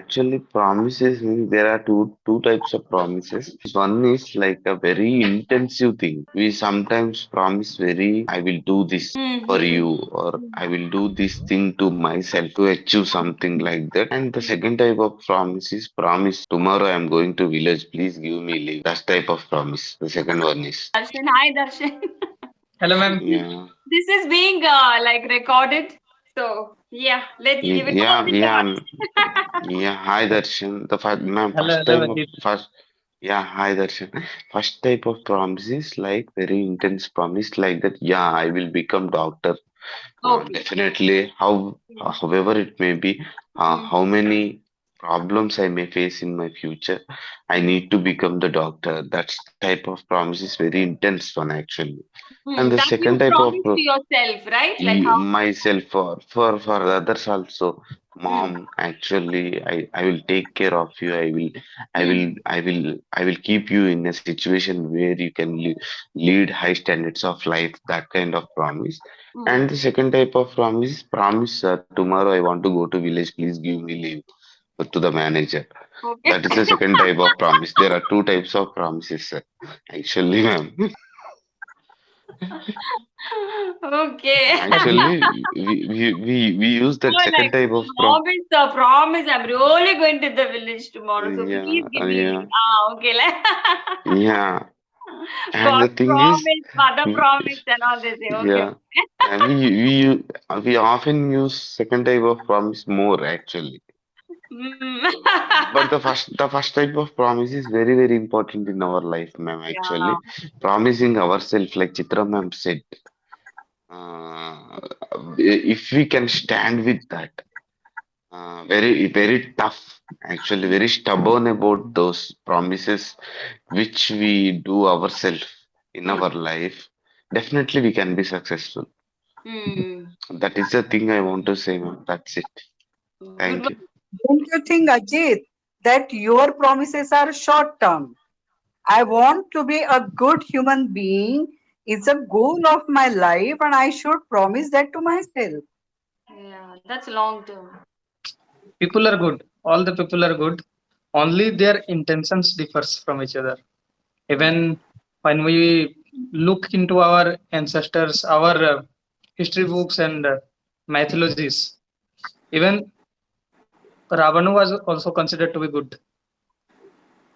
actually, promises means there are two types of promises. One is like a very intensive thing. We sometimes promise very, I will do this for Mm-hmm. you, or I will do this thing to myself to achieve something like that. And the second type of promise is promise tomorrow I am going to village, please give me leave. That type of promise. The second one is. Darshan, hi Darshan. Hello, ma'am. Yeah. This is being like recorded. So yeah, let's give it all Yeah, the yeah, chance. yeah. Hi, Darshan. The first, ma'am, Hello, first hello, time of Ajit. first. Yeah, hi, Darshan. First type of promise is like very intense promise, like that. Yeah, I will become doctor. Okay. Definitely. However it may be, Mm, how many problems I may face in my future, I mm, need to become the doctor. That type of promise is very intense one actually. And the That second you type of promise to yourself, right? Like you, how? myself for others also, mom, Mm, actually I will take care of you. mm, I will keep you in a situation where you can lead high standards of life, that kind of promise. mm. And the second type of promise, tomorrow I want to go to village, please give me leave, to the manager. Okay. That is the second type of promise. There are two types of promises, sir. Actually, ma'am. Okay. Agree. Actually, we use that More second like type of promise, promise. I'm really going to the village tomorrow. So please yeah, give me yeah, leave. Ah, okay. yeah. And God the thing is, promise, mother we, promise, and all they say. Okay. yeah, we often use second type of promise more actually. Mm. But the first type of promise is very important in our life, ma'am. Yeah. Actually, promising ourselves, like Chitra ma'am said, uh, if we can stand with that. Very tough, actually, very stubborn about those promises which we do ourselves in Mm. our life. Definitely, we can be successful. Mm. That is the thing I want to say, ma'am. That's it. Good Thank one. you. Don't you think, Ajit, that your promises are short term? I want to be a good human being. It's a goal of my life, and I should promise that to myself. Yeah, that's long term. People are good. All the people are good. Only their intentions differs from each other. Even when we look into our ancestors, our history books and mythologies, even Ravana was also considered to be good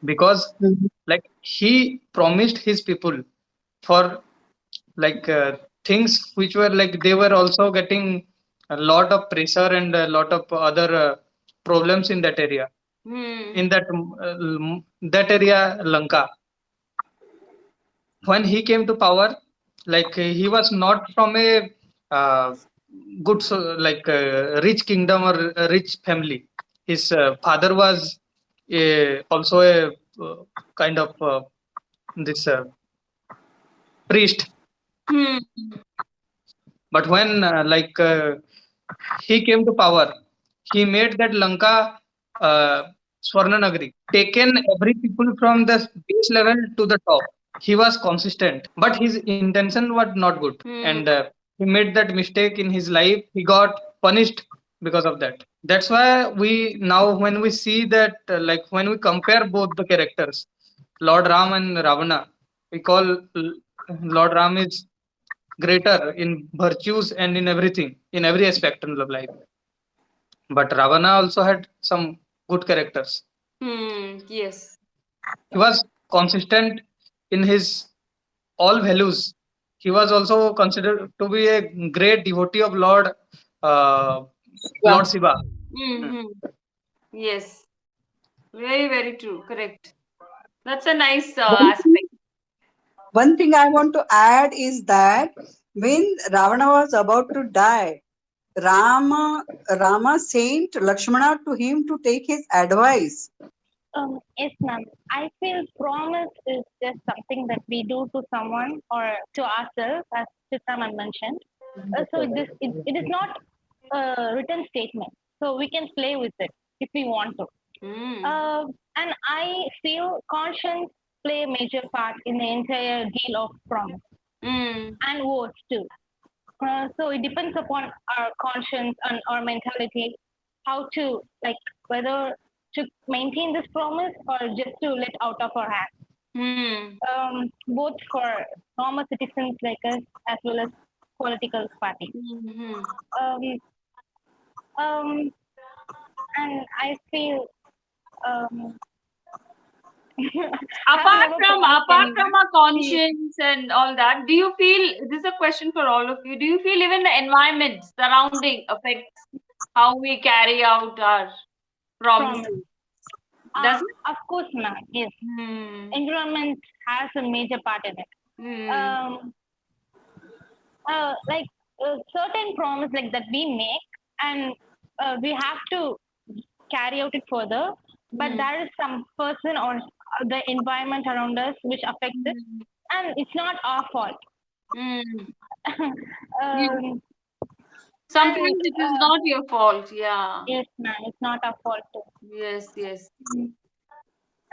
because Mhm. like he promised his people for like things which were like they were also getting a lot of pressure and a lot of other problems in that area, Hmm. in that area Lanka. When he came to power, like he was not from a uh, good like rich kingdom or a rich family. His father was also a kind of this priest. Hmm. But when he came to power, he made that Lanka uh, Swarnanagari, taken every people from the base level to the top. He was consistent, but his intention was not good, and Hmm. he made that mistake in his life. He got punished because of that. That's why we now, when we see that, like when we compare both the characters, Lord Ram and Ravana, we call Lord Ram is greater in virtues and in everything, in every aspect of life. But Ravana also had some good characters. Hmm. Yes. He was consistent in his all values. He was also considered to be a great devotee of uh, Yeah. Lord Shiva. Hmm. Hmm. Yes. Very, very true. Correct. That's a nice One thing, aspect. one thing I want to add is that when Ravana was about to die, Rama sent Lakshmana to him to take his advice. Yes, ma'am. I feel promise is just something that we do to someone or to ourselves, as Chitra ma'am mentioned. It is not a written statement, so we can play with it if we want to. Hmm. And I feel conscience play a major part in the entire deal of promise Hmm. and words too. So it depends upon our conscience and our mentality, how to like whether to maintain this promise or just to let out of our hands. Hmm. Both for normal citizens like us as well as political parties. Hmm. Um, um, and I feel um, I've Apart never from promised apart anyone. from our See, conscience and all that, do you feel, this is a question for all of you, do you feel even the environment surrounding affects how we carry out our promise. promises? Does it? Of course, ma'am. Yes, Hmm. environment has a major part in it. Hmm. Um, like certain promise like that we make, and we have to carry out it further. But Hmm. there is some person or the environment around us which affects it, Hmm. and it's not our fault. Hmm. Yeah. um, Sometimes and it is not your fault. Yeah. yes, ma'am, it's not our fault too. Yes, yes.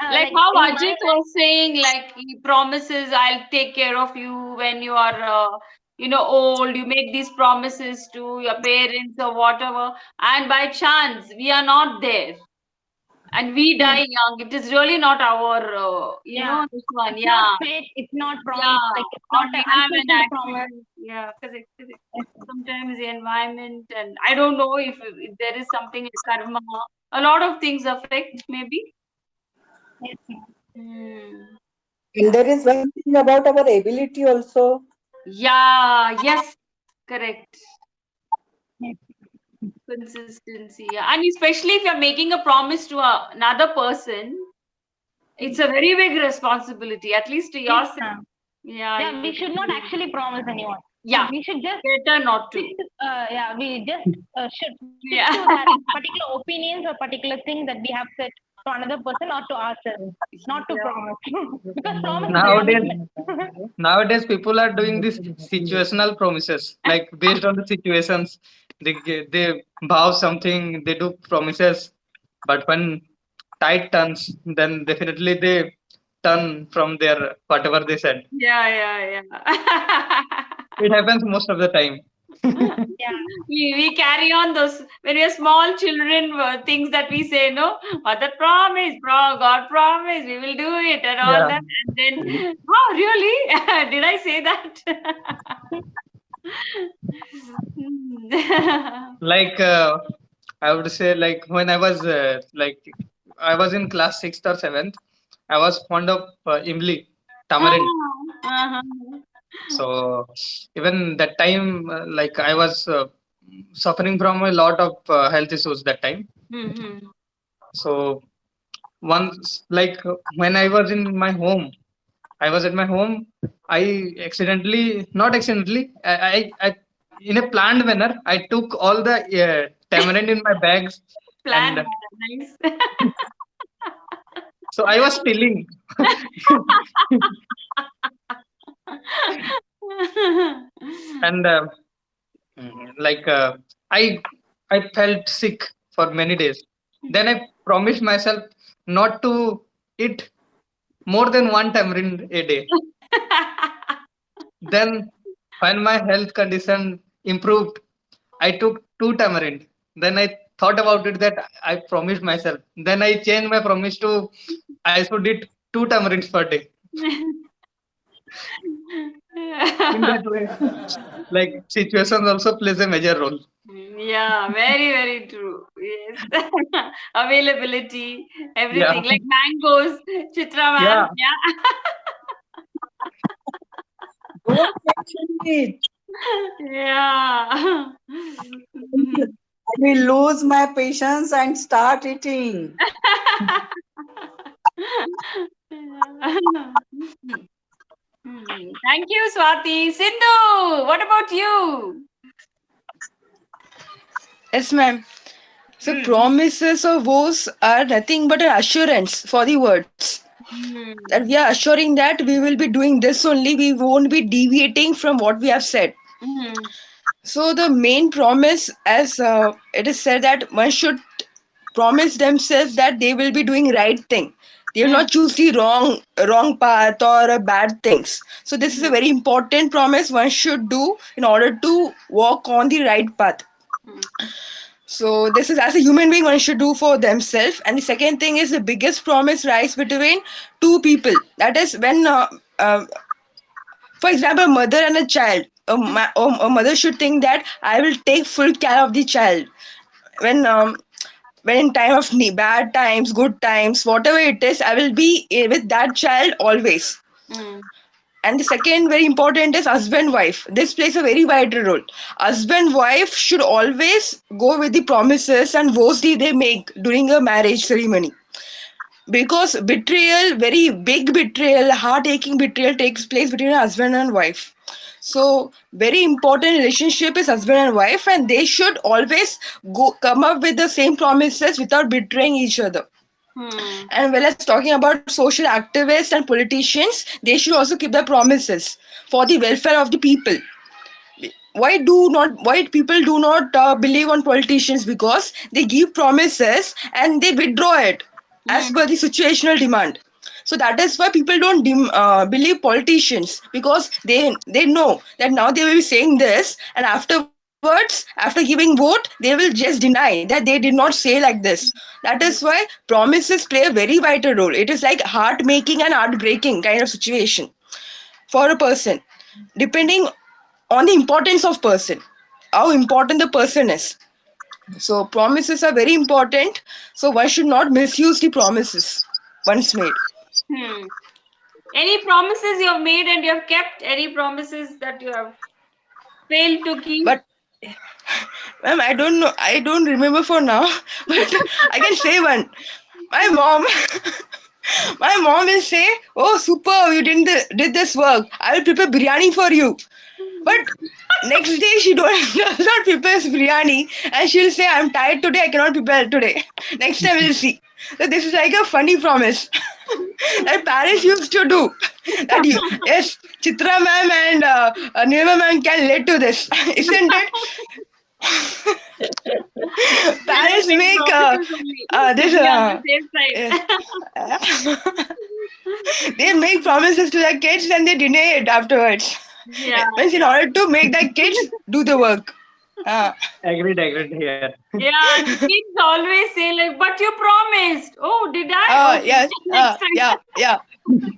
Like Like how in my Ajit life, was saying, like he promises, I'll take care of you when you are, old. You make these promises to your parents or whatever, and by chance we are not there, and we yes, die young. It is really not our, yeah, this one. it's not Yeah, fate, it's not promise, yeah. like it's Or not we an have an unfulfilled promise. accident. Yeah, correct, correct. Yes, Sometimes the environment, and I don't know if there is something like karma. A lot of things affect, maybe. yes, ma'am. Hmm. And there is one thing about our ability also. Yeah, yes, correct. Yes, Consistency. Yeah. And especially if you're making a promise to another person, it's a very big responsibility, at least to yes, yourself. ma'am. Yeah, Yeah, we should not actually promise anyone. yeah, We should just better not stick to. to, yeah, we just should stick Yeah. to that particular opinions or particular thing that we have said to another person or to ourselves, not to Yeah. promise. Because promise is a Nowadays, commitment. nowadays people are doing these situational promises, like based on the situations. They vow something, they do promises, but when tide turns, then definitely they turn from their whatever they said. Yeah, yeah, yeah. It happens most of the time. Yeah, We carry on those when we are small children, things that we say, no, or the promise, God promise, we will do it and all Yeah, that. And then, oh, really? Did I say that? Hmm. like I would say, like when I was I was in class sixth or seventh, I was fond of imli, tamarind. Uh-huh. So even that time, like I was suffering from a lot of health issues that time. Mm-hmm. So once, like when I was in my home, I was at my home. I accidentally, not accidentally, I in a planned manner, I took all the tamarind in my bags, Plan and nice. so I was stealing. And like I I felt sick for many days. Then I promised myself not to eat more than one tamarind a day. Then when my health condition improved, I took two tamarind. Then I thought about it that I promised myself. Then I changed my promise to I should eat two tamarinds per day. In that way, like situations also plays a major role. Yeah, very, very true. Yes. Availability, Yeah, everything. Like mangoes, Chitra yeah. ma'am. Yeah. Don't mention it. Yeah. I will lose my patience and start eating. Thank you, Swati. Sindhu, what about you? Yes, ma'am. So Hmm. promises or vows are nothing but an assurance for the words. That we Hmm. are assuring that we will be doing this only, we won't be deviating from what we have said. Hmm. So the main promise, as it is said, that one should promise themselves that they will be doing right thing. They will Hmm. not choose the wrong path or bad things. So this is a Hmm. very important promise one should do in order to walk on the right path. Hmm. So this is, as a human being, one should do for themselves. And the second thing is, the biggest promise lies between two people. That is when, for example, a mother and a child. A mother should think that I will take full care of the child when in time of need, bad times, good times, whatever it is, I will be with that child always. Mm. And the second very important is husband wife. This plays a very vital role. Husband wife should always go with the promises and vows they make during a marriage ceremony, because betrayal, very big betrayal, heart aching betrayal, takes place between a husband and wife. So very important relationship is husband and wife, and they should always come up with the same promises without betraying each other. Hmm. And well, as talking about social activists and politicians, they should also keep their promises for the welfare of the people. Why people do not believe on politicians? Because they give promises and they withdraw it Hmm. as per the situational demand. So that is why people don't believe politicians, because they know that now they will be saying this, and afterwards, after giving vote, they will just deny that they did not say like this. That is why promises play a very vital role. It is like heart making and heart breaking kind of situation for a person, depending on the importance of person, how important the person is. So promises are very important, so one should not misuse the promises once made. Hmm. Any promises you have made and you have kept? Any promises that you have failed to keep? But ma'am, I don't remember for now, but I can say one. My mom, my mom will say, "Oh, super! You did this work. I will prepare biryani for you." But next day she don't does not prepare biryani, and she'll say, "I'm tired today. I cannot prepare today. Next time we'll see." So this is like a funny promise that parents used to do. That you, yes, Chitra ma'am and Nirma ma'am can relate to this, isn't it? Then they Parents make make promises only to this be on the safe yes. side. They make promises to their kids and they deny it afterwards. Yeah, Means in yeah. order to make their kids do the work. Uh, Agreed here. Yeah, and the kids always say like, but you promised. Oh, did I? Okay, yes, next yeah, time. yeah,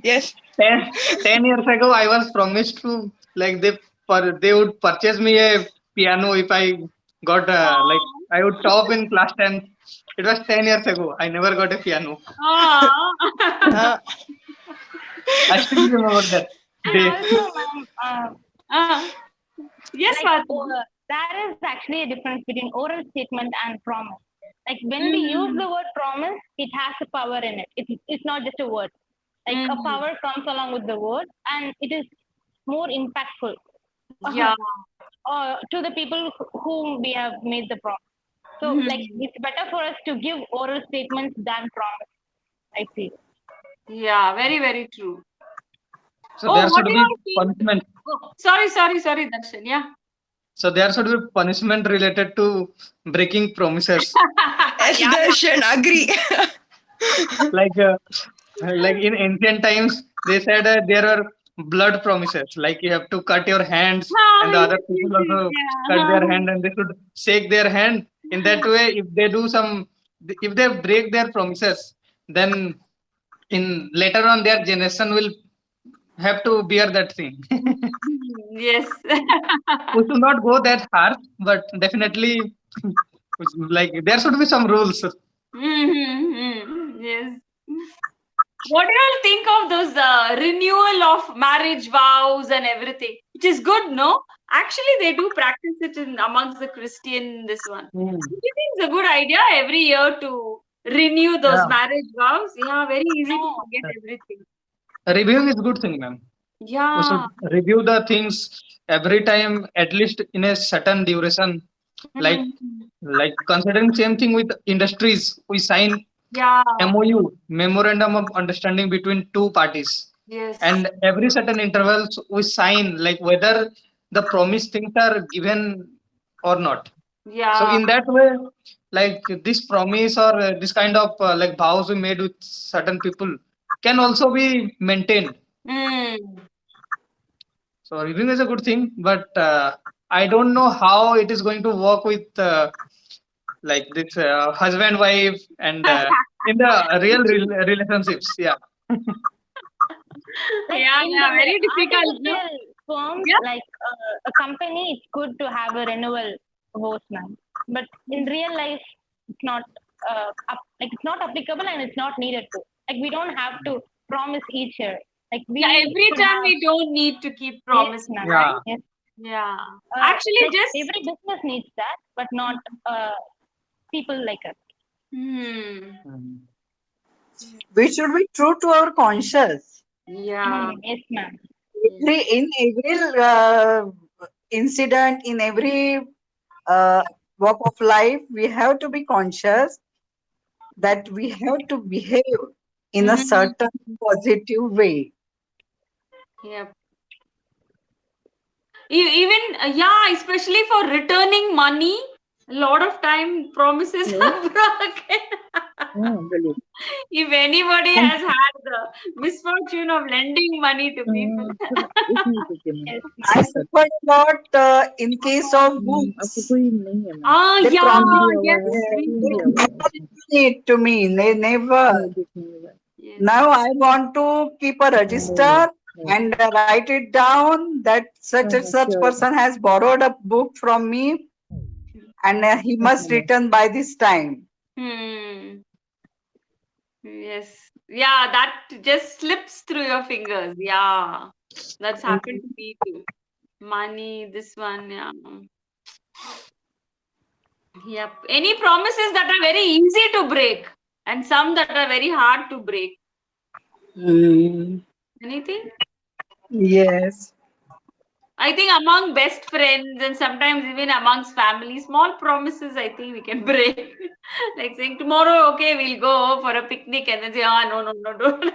yes. 10 years ago, I was promised to, like, they would purchase me a piano if I got like, Oh. I would top in class 10th. It was 10 years ago. I never got a piano. Oh. Uh, I still remember that And day. also, ma'am, Ah, yes, like Fatima. there is actually a difference between oral statement and promise. Like when we use Mm, the word promise, it has a power in it. It's not just a word. Like a mm, power comes along with the word, and it is more impactful yeah. to the people whom we have made the promise. So, like, Mm, it's better for us to give oral statements than promise, I feel. yeah, very, very true. So Oh, there what should do be you think? punishment. Oh, sorry, Darshan. Yeah. So there should be punishment related to breaking promises. yes, Yeah, yeah. Darshan, agree. Like like in ancient times they said there are blood promises, like you have to cut your hands, Ah, and the other yes, people yes, yes, also cut yeah. their hand, and they should shake their hand. In that way, if they do some, if they break their promises, then in later on their generation will have to bear that thing. Yes. We should not go that hard, but definitely like there should be some rules. Mm-hmm. Yes. What do you think of those renewal of marriage vows and everything? Which is good, no? Actually, they do practice it in amongst the Christian. This one. Hmm. Do you think it's a good idea every year to renew those Yeah. marriage vows? Yeah, very easy to No, forget everything. Reviewing is good thing, ma'am. We should Yeah. review the things every time, at least in a certain duration. like Mm. like considering same thing with industries, we sign Yeah. MOU, memorandum of understanding between two parties, Yes. and every certain intervals we sign, like whether the promised things are given or not. So Yeah. in that way, like this promise or this kind of like vows we made with certain people can also be maintained. Mm. So reviewing is a good thing, but I don't know how it is going to work with like this husband wife and in the real relationships. Yeah. Like Yeah, in yeah, the very difficult, no? artificial firms, Yeah. like a company, it's good to have a renewal vote, ma'am. But in real life, it's not like it's not applicable and it's not needed to. Like we don't have to promise each year. Like Yeah, we every should time have. we don't need to keep Yes, promising, ma'am. right? Yeah. Yes. Yeah. Actually, Like just every business needs that, but not people like us. hmm. Mm. We should be true to our conscience. Yeah. Yes, ma'am. In every incident, in every uh, walk of life, we have to be conscious that we have to behave in a Mm-hmm. certain positive way. Yeah. Even yeah, especially for returning money, a lot of time promises Hello? are broken. Brilliant. If anybody has had the misfortune of lending money to people, थोड़ा एक minute रुकिए ma'am Yes, I ma'am. suffered a lot in case of आपको books. कोई नहीं है ma'am ah, They yeah, team promised दिया हुआ है yes, we टीम they दिया do. हुआ never है given it to me. They never. नहीं देखने हुआ है Yes. Now I want to keep a नहीं नहीं register नहीं and write it down that such हाँ and हाँ such sure person has borrowed a book from me and he okay must ma'am return by this time. Hmm. Yes. Yeah, that just slips through your fingers. Yeah. That's happened to me too. Money, this one, yeah. Yep. Any promises that are very easy to break and some that are very hard to break. Mm, Anything? yes. I think among best friends and sometimes even amongst family, small promises I think we can break. Like saying tomorrow, okay, we'll go for a picnic and then say, ah, no, no, no, don't.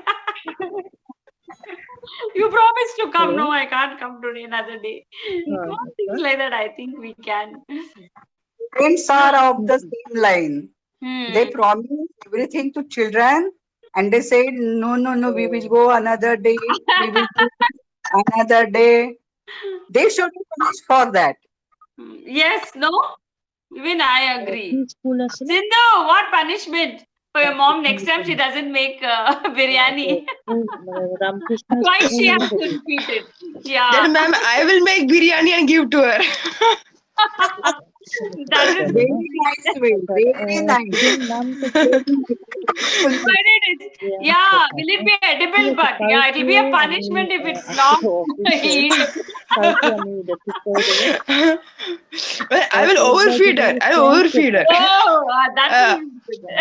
You promised to come. Hello No, I can't come today, another day. Small things अच्छा like that, I think we can. Parents are of the same line. They Hmm. promise everything to children and they say, no, no, no, we will go another day. We will do another day. They should be punished for that. Yes, no? Even I agree. की school আসলে Sindhu, what punishment for your mom next time she মানে doesn't make biryani? Ramakrishna Twice she school has to repeat it. Yeah, Then, ma'am, I will make biryani and give to her. that is Very nice way. अच्छा Very nice. School नाम तो provided it's আচ্ছা yeah. আচ্ছা Will it be ঠিক edible? আছে But yeah, it will কালকে be a আমি punishment if it's আজকে not তো অফিস শেষ eatable. কালকে আমি এটা ঠিক করে দেবো Well, I will একবার overfeed যদি her. I will chance overfeed পেতাম her. Oh, that Uh, will be কোন ক্লাসে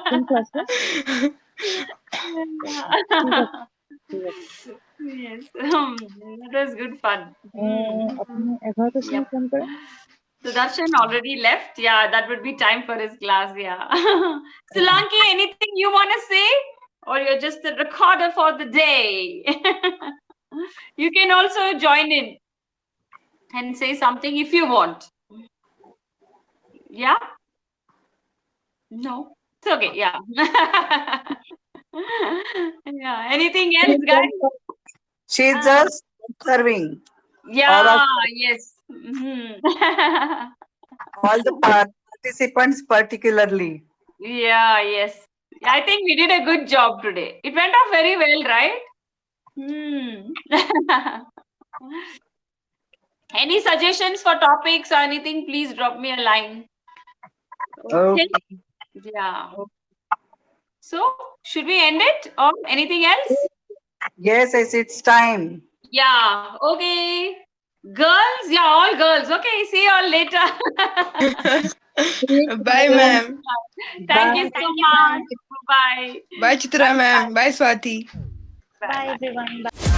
ঠিক আছে good. ঠিক আছে Yes, that was good fun. আপনি 11টার সময় Yep. ফোন করেন Sudarshan already left. Yeah, that would be time for his class. Yeah. Solanki, anything you want to say? Or you're just a recorder for the day? You can also join in and say something if you want. Yeah? No? It's okay. Yeah. Yeah. Anything else, guys? She's Uh, just observing all of Yeah, yes. Mhm. all the participants particularly. Yeah, yes. I think we did a good job today. It went off very well, right? Any suggestions for topics or anything, please drop me a line. Okay. Okay. Yeah. So, should we end it or anything else? Yes, yes, it's time. Yeah. Okay. Girls, yeah, all girls. Okay, see you all later. bye, ma'am. Thank Bye. you so thank you, much. ma'am. Bye. Bye, Chitra, ma'am. Bye, Swati. Bye. Bye, Bye. everyone. Bye.